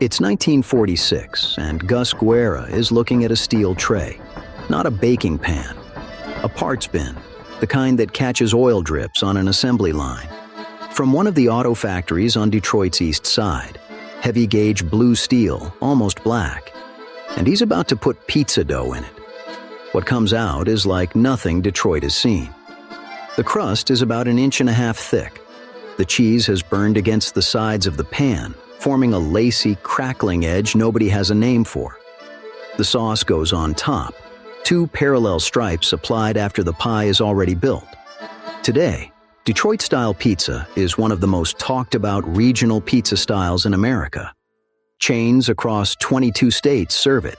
It's 1946, and Gus Guerra is looking at a steel tray. Not a baking pan. A parts bin, the kind that catches oil drips on an assembly line. From one of the auto factories on Detroit's east side. Heavy-gauge blue steel, almost black. And he's about to put pizza dough in it. What comes out is like nothing Detroit has seen. The crust is about 1.5 inches thick. The cheese has burned against the sides of the pan, forming a lacy, crackling edge nobody has a name for. The sauce goes on top, 2 parallel stripes applied after the pie is already built. Today, Detroit-style pizza is one of the most talked-about regional pizza styles in America. Chains across 22 states serve it.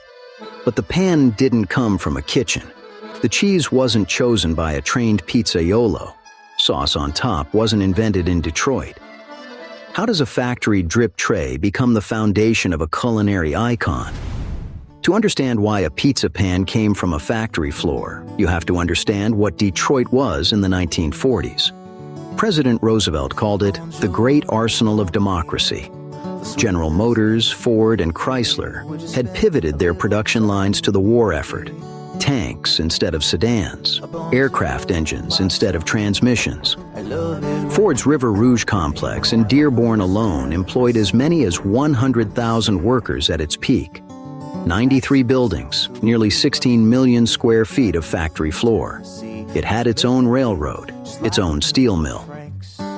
But the pan didn't come from a kitchen. The cheese wasn't chosen by a trained pizzaiolo. Sauce on top wasn't invented in Detroit. How does a factory drip tray become the foundation of a culinary icon? To understand why a pizza pan came from a factory floor, you have to understand what Detroit was in the 1940s. President Roosevelt called it the Great Arsenal of Democracy. General Motors, Ford, and Chrysler had pivoted their production lines to the war effort. Tanks instead of sedans, aircraft engines instead of transmissions. Ford's River Rouge complex in Dearborn alone employed as many as 100,000 workers at its peak. 93 buildings, nearly 16 million square feet of factory floor. It had its own railroad, its own steel mill.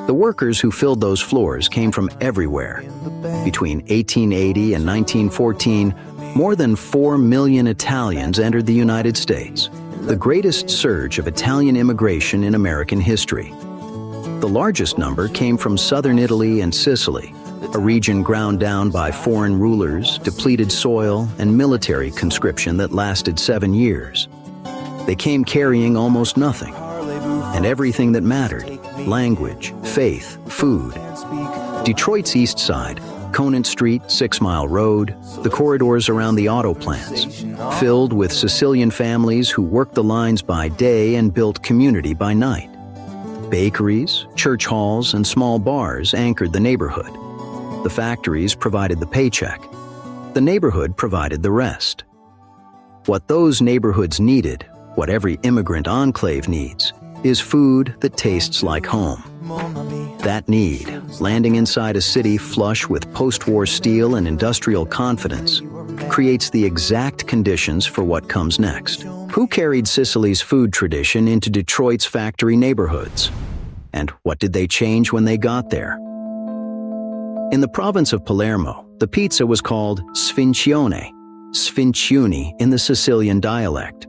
The workers who filled those floors came from everywhere. Between 1880 and 1914, more than 4 million Italians entered the United States, the greatest surge of Italian immigration in American history. The largest number came from southern Italy and Sicily, a region ground down by foreign rulers, depleted soil, and military conscription that lasted 7 years. They came carrying almost nothing, and everything that mattered: language, faith, food. Detroit's east side, Conant Street, 6 Mile Road, the corridors around the auto plants, filled with Sicilian families who worked the lines by day and built community by night. Bakeries, church halls, and small bars anchored the neighborhood. The factories provided the paycheck. The neighborhood provided the rest. What those neighborhoods needed, what every immigrant enclave needs, is food that tastes like home. That need, landing inside a city flush with post-war steel and industrial confidence, creates the exact conditions for what comes next. Who carried Sicily's food tradition into Detroit's factory neighborhoods? And what did they change when they got there? In the province of Palermo, the pizza was called sfincione, sfinciuni in the Sicilian dialect.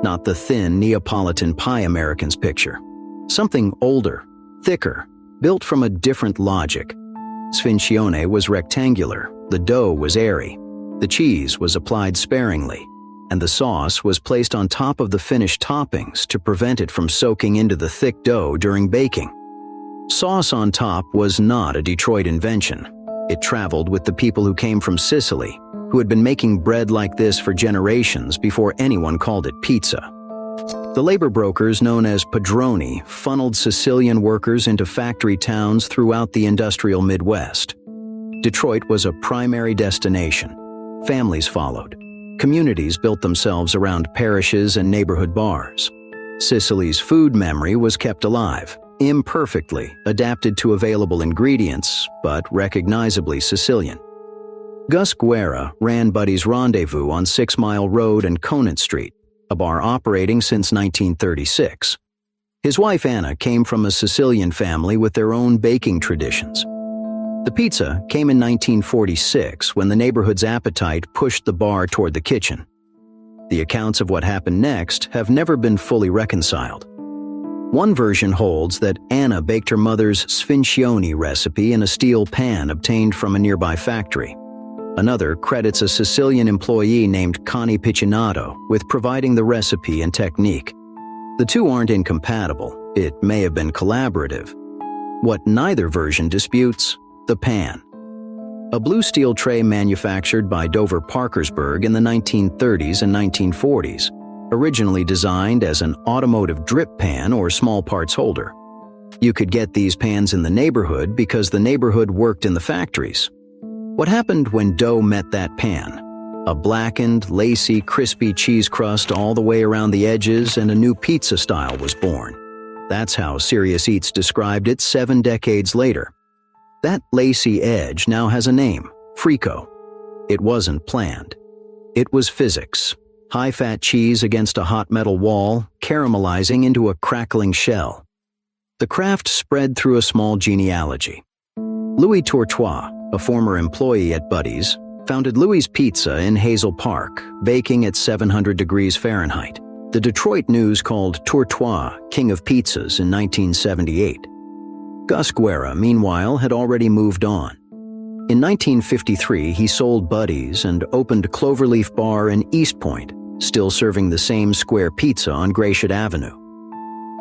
Not the thin Neapolitan pie Americans picture. Something older, thicker, built from a different logic. Sfincione was rectangular, the dough was airy, the cheese was applied sparingly, and the sauce was placed on top of the finished toppings to prevent it from soaking into the thick dough during baking. Sauce on top was not a Detroit invention. It traveled with the people who came from Sicily, who had been making bread like this for generations before anyone called it pizza. The labor brokers known as padroni funneled Sicilian workers into factory towns throughout the industrial Midwest. Detroit was a primary destination. Families followed. Communities built themselves around parishes and neighborhood bars. Sicily's food memory was kept alive, imperfectly adapted to available ingredients, but recognizably Sicilian. Gus Guerra ran Buddy's Rendezvous on 6 Mile Road and Conant Street, a bar operating since 1936. His wife Anna came from a Sicilian family with their own baking traditions. The pizza came in 1946 when the neighborhood's appetite pushed the bar toward the kitchen. The accounts of what happened next have never been fully reconciled. One version holds that Anna baked her mother's sfincione recipe in a steel pan obtained from a nearby factory. Another credits a Sicilian employee named Connie Piccinato with providing the recipe and technique. The two aren't incompatible, it may have been collaborative. What neither version disputes: the pan. A blue steel tray manufactured by Dover Parkersburg in the 1930s and 1940s, originally designed as an automotive drip pan or small parts holder. You could get these pans in the neighborhood because the neighborhood worked in the factories. What happened when dough met that pan? A blackened, lacy, crispy cheese crust all the way around the edges, and a new pizza style was born. That's how Serious Eats described it 7 decades later. That lacy edge now has a name, Frico. It wasn't planned. It was physics. High-fat cheese against a hot metal wall, caramelizing into a crackling shell. The craft spread through a small genealogy. Louis Tourtois, a former employee at Buddy's, founded Louis' Pizza in Hazel Park, baking at 700 degrees Fahrenheit. The Detroit News called Tourtois King of Pizzas in 1978. Gus Guerra, meanwhile, had already moved on. In 1953, he sold Buddy's and opened Cloverleaf Bar in East Point, still serving the same square pizza on Gratiot Avenue.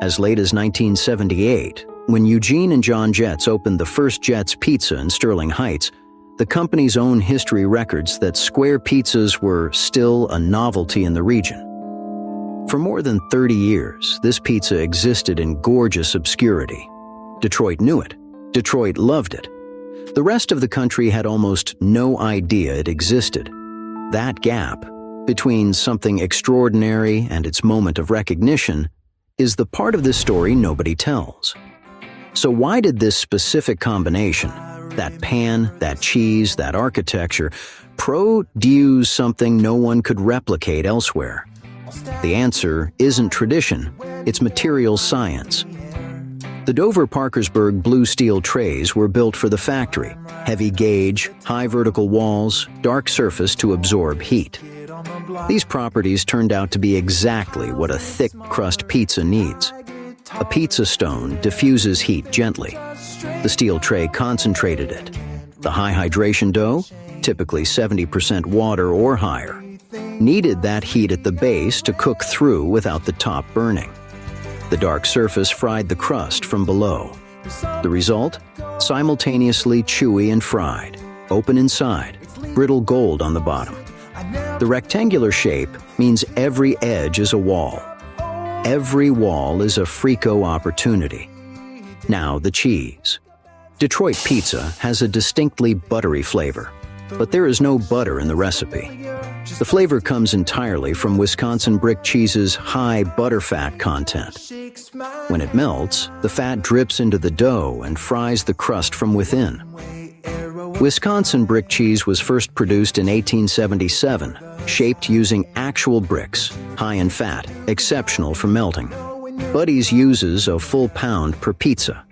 As late as 1978, when Eugene and John Jetz opened the first Jetz Pizza in Sterling Heights, the company's own history records that square pizzas were still a novelty in the region. For more than 30 years, this pizza existed in gorgeous obscurity. Detroit knew it. Detroit loved it. The rest of the country had almost no idea it existed. That gap between something extraordinary and its moment of recognition is the part of this story nobody tells. So why did this specific combination, that pan, that cheese, that architecture, produce something no one could replicate elsewhere? The answer isn't tradition, it's materials science. The Dover Parkersburg blue steel trays were built for the factory. Heavy gauge, high vertical walls, dark surface to absorb heat. These properties turned out to be exactly what a thick crust pizza needs. A pizza stone diffuses heat gently. The steel tray concentrated it. The high hydration dough, typically 70% water or higher, needed that heat at the base to cook through without the top burning. The dark surface fried the crust from below. The result? Simultaneously chewy and fried, open inside, brittle gold on the bottom. The rectangular shape means every edge is a wall. Every wall is a Frico opportunity. Now the cheese. Detroit pizza has a distinctly buttery flavor, but there is no butter in the recipe. The flavor comes entirely from Wisconsin brick cheese's high butterfat content. When it melts, the fat drips into the dough and fries the crust from within. Wisconsin brick cheese was first produced in 1877, shaped using actual bricks, high in fat, exceptional for melting. Buddy's uses a full pound per pizza.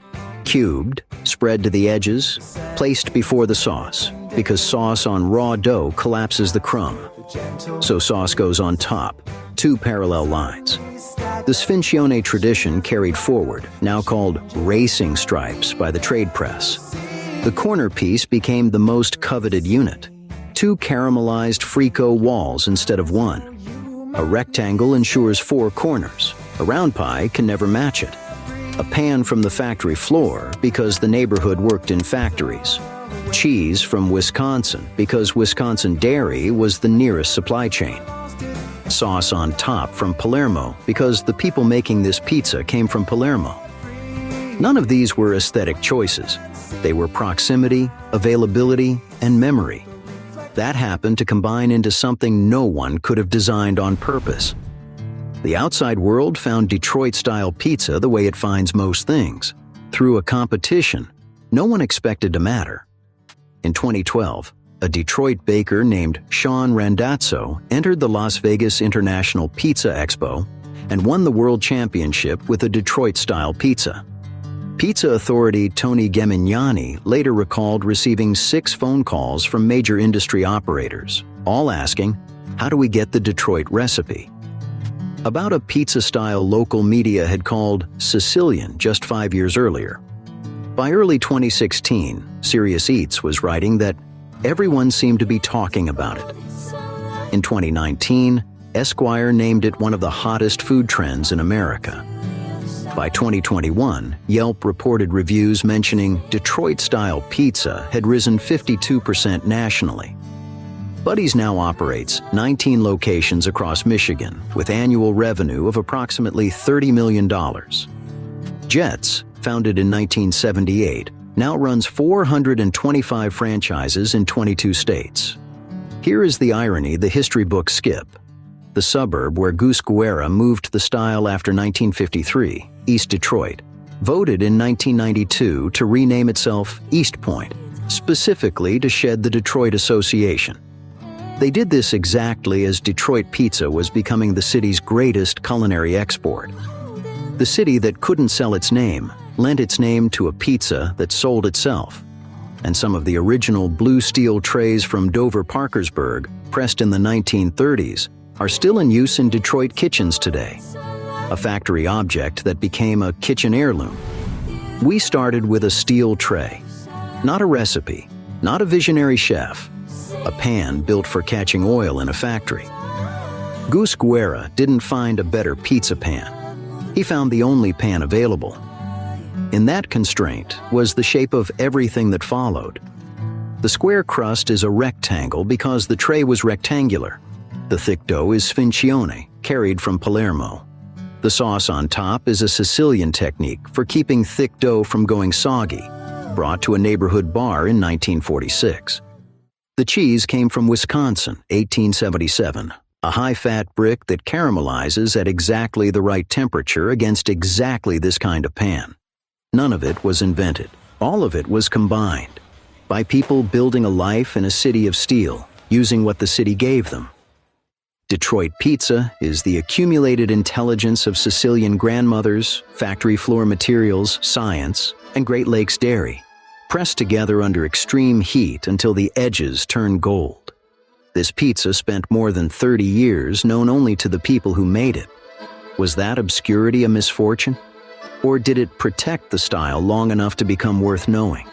Cubed, spread to the edges, placed before the sauce, because sauce on raw dough collapses the crumb. So sauce goes on top, 2 parallel lines. The Sfincione tradition carried forward, now called racing stripes by the trade press. The corner piece became the most coveted unit. 2 caramelized Frico walls instead of 1. A rectangle ensures 4 corners. A round pie can never match it. A pan from the factory floor because the neighborhood worked in factories. Cheese from Wisconsin because Wisconsin dairy was the nearest supply chain. Sauce on top from Palermo because the people making this pizza came from Palermo. None of these were aesthetic choices. They were proximity, availability, and memory. That happened to combine into something no one could have designed on purpose. The outside world found Detroit-style pizza the way it finds most things, through a competition no one expected to matter. In 2012, a Detroit baker named Sean Randazzo entered the Las Vegas International Pizza Expo and won the World Championship with a Detroit-style pizza. Pizza authority Tony Gemignani later recalled receiving 6 phone calls from major industry operators, all asking, "How do we get the Detroit recipe?" About a pizza-style local media had called Sicilian just 5 years earlier. By early 2016, Serious Eats was writing that everyone seemed to be talking about it. In 2019, Esquire named it one of the hottest food trends in America. By 2021, Yelp reported reviews mentioning Detroit-style pizza had risen 52% nationally. Buddy's now operates 19 locations across Michigan with annual revenue of approximately $30 million. Jetz, founded in 1978, now runs 425 franchises in 22 states. Here is the irony the history books skip. The suburb where Gus Guerra moved the style after 1953, East Detroit, voted in 1992 to rename itself East Point, specifically to shed the Detroit association. They did this exactly as Detroit pizza was becoming the city's greatest culinary export. The city that couldn't sell its name lent its name to a pizza that sold itself. And some of the original blue steel trays from Dover Parkersburg, pressed in the 1930s, are still in use in Detroit kitchens today. A factory object that became a kitchen heirloom. We started with a steel tray. Not a recipe, not a visionary chef. A pan built for catching oil in a factory. Gus Guerra didn't find a better pizza pan. He found the only pan available. In that constraint was the shape of everything that followed. The square crust is a rectangle because the tray was rectangular. The thick dough is sfincione, carried from Palermo. The sauce on top is a Sicilian technique for keeping thick dough from going soggy, brought to a neighborhood bar in 1946. The cheese came from Wisconsin, 1877, a high-fat brick that caramelizes at exactly the right temperature against exactly this kind of pan. None of it was invented. All of it was combined by people building a life in a city of steel, using what the city gave them. Detroit pizza is the accumulated intelligence of Sicilian grandmothers, factory floor materials, science, and Great Lakes dairy, pressed together under extreme heat until the edges turn gold. This pizza spent more than 30 years known only to the people who made it. Was that obscurity a misfortune? Or did it protect the style long enough to become worth knowing?